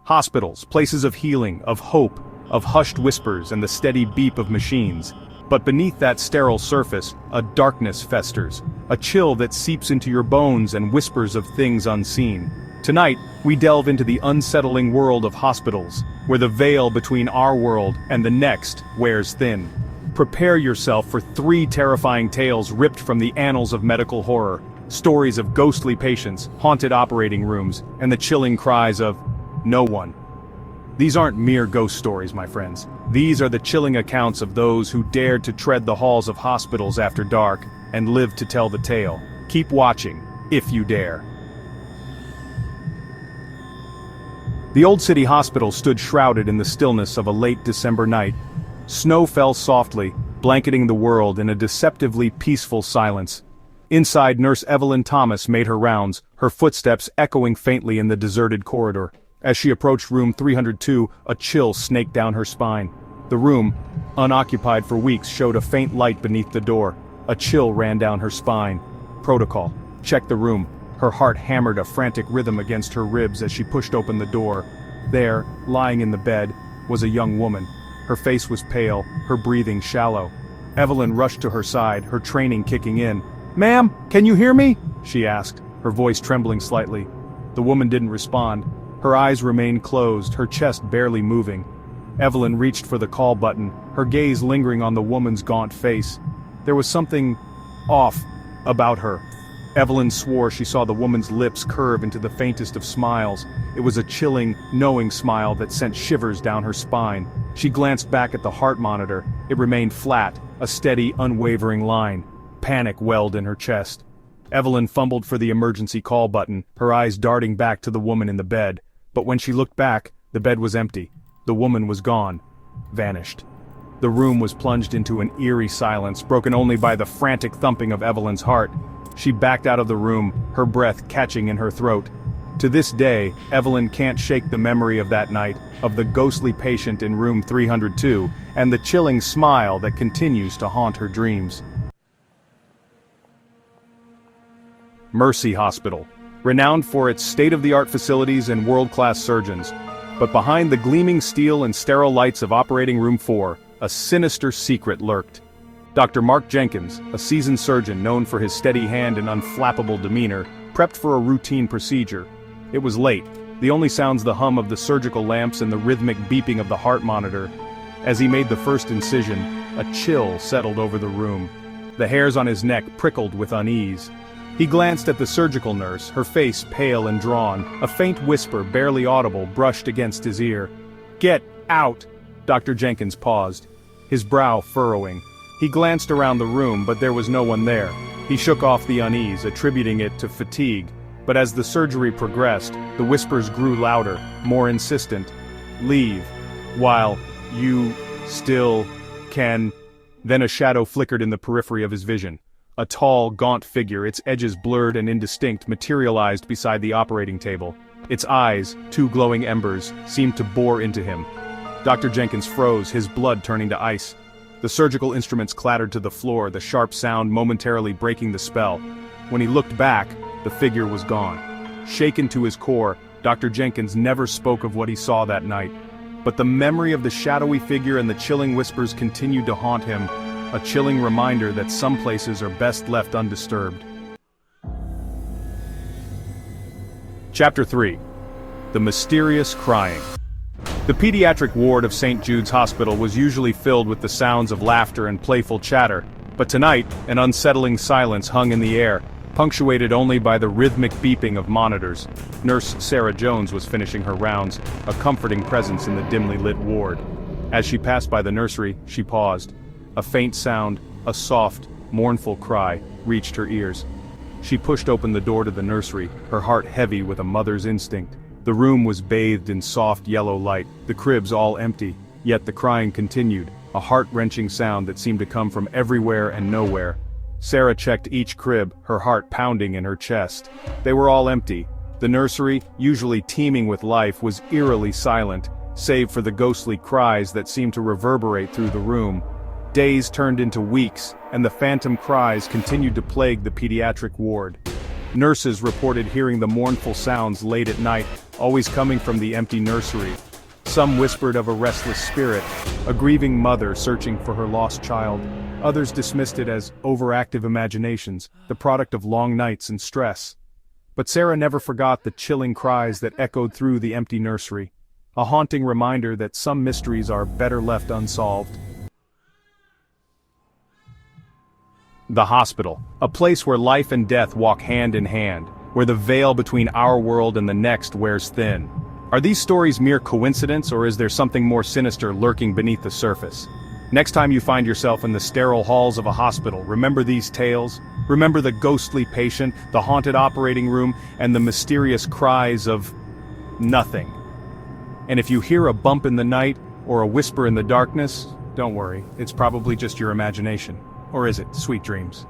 Hospitals, places of healing, of hope, of hushed whispers and the steady beep of machines. But beneath that sterile surface, a darkness festers, a chill that seeps into your bones and whispers of things unseen. Tonight, we delve into the unsettling world of hospitals, where the veil between our world and the next wears thin. Prepare yourself for 3 terrifying tales ripped from the annals of medical horror, stories of ghostly patients, haunted operating rooms, and the chilling cries of no one. These aren't mere ghost stories, my friends. These are the chilling accounts of those who dared to tread the halls of hospitals after dark and lived to tell the tale. Keep watching, if you dare. The Old City Hospital stood shrouded in the stillness of a late December night. Snow fell softly, blanketing the world in a deceptively peaceful silence. Inside, Nurse Evelyn Thomas made her rounds, her footsteps echoing faintly in the deserted corridor. As she approached room 302, a chill snaked down her spine. The room, unoccupied for weeks, showed a faint light beneath the door. A chill ran down her spine. Protocol. Check the room. Her heart hammered a frantic rhythm against her ribs as she pushed open the door. There, lying in the bed, was a young woman. Her face was pale, her breathing shallow. Evelyn rushed to her side, her training kicking in. "Ma'am, can you hear me?" she asked, her voice trembling slightly. The woman didn't respond. Her eyes remained closed, her chest barely moving. Evelyn reached for the call button, her gaze lingering on the woman's gaunt face. There was something off about her. Evelyn swore she saw the woman's lips curve into the faintest of smiles. It was a chilling, knowing smile that sent shivers down her spine. She glanced back at the heart monitor. It remained flat, a steady, unwavering line. Panic welled in her chest. Evelyn fumbled for the emergency call button, her eyes darting back to the woman in the bed. But when she looked back, the bed was empty. The woman was gone. Vanished. The room was plunged into an eerie silence, broken only by the frantic thumping of Evelyn's heart. She backed out of the room, her breath catching in her throat. To this day, Evelyn can't shake the memory of that night, of the ghostly patient in room 302, and the chilling smile that continues to haunt her dreams. Mercy Hospital, renowned for its state-of-the-art facilities and world-class surgeons. But behind the gleaming steel and sterile lights of Operating Room 4, a sinister secret lurked. Dr. Mark Jenkins, a seasoned surgeon known for his steady hand and unflappable demeanor, prepped for a routine procedure. It was late, the only sounds the hum of the surgical lamps and the rhythmic beeping of the heart monitor. As he made the first incision, a chill settled over the room. The hairs on his neck prickled with unease. He glanced at the surgical nurse, her face pale and drawn. A faint whisper, barely audible, brushed against his ear. "Get out!" Dr. Jenkins paused, his brow furrowing. He glanced around the room, but there was no one there. He shook off the unease, attributing it to fatigue. But as the surgery progressed, the whispers grew louder, more insistent. "Leave. While you still can." Then a shadow flickered in the periphery of his vision. A tall, gaunt figure, its edges blurred and indistinct, materialized beside the operating table. Its eyes, 2 glowing embers, seemed to bore into him. Dr. Jenkins froze, his blood turning to ice. The surgical instruments clattered to the floor, the sharp sound momentarily breaking the spell. When he looked back, the figure was gone. Shaken to his core, Dr. Jenkins never spoke of what he saw that night. But the memory of the shadowy figure and the chilling whispers continued to haunt him, a chilling reminder that some places are best left undisturbed. Chapter 3. The Mysterious Crying. The pediatric ward of St. Jude's Hospital was usually filled with the sounds of laughter and playful chatter, but tonight, an unsettling silence hung in the air, punctuated only by the rhythmic beeping of monitors. Nurse Sarah Jones was finishing her rounds, a comforting presence in the dimly lit ward. As she passed by the nursery, she paused. A faint sound, a soft, mournful cry, reached her ears. She pushed open the door to the nursery, her heart heavy with a mother's instinct. The room was bathed in soft yellow light, the cribs all empty, yet the crying continued, a heart-wrenching sound that seemed to come from everywhere and nowhere. Sarah checked each crib, her heart pounding in her chest. They were all empty. The nursery, usually teeming with life, was eerily silent, save for the ghostly cries that seemed to reverberate through the room. Days turned into weeks, and the phantom cries continued to plague the pediatric ward. Nurses reported hearing the mournful sounds late at night, always coming from the empty nursery. Some whispered of a restless spirit, a grieving mother searching for her lost child. Others dismissed it as overactive imaginations, the product of long nights and stress. But Sarah never forgot the chilling cries that echoed through the empty nursery, a haunting reminder that some mysteries are better left unsolved. The hospital, a place where life and death walk hand in hand, where the veil between our world and the next wears thin. Are these stories mere coincidence, or is there something more sinister lurking beneath the surface? Next time you find yourself in the sterile halls of a hospital, remember these tales. Remember the ghostly patient, the haunted operating room, and the mysterious cries of nothing. And if you hear a bump in the night, or a whisper in the darkness, don't worry, it's probably just your imagination. Or is it? Sweet dreams.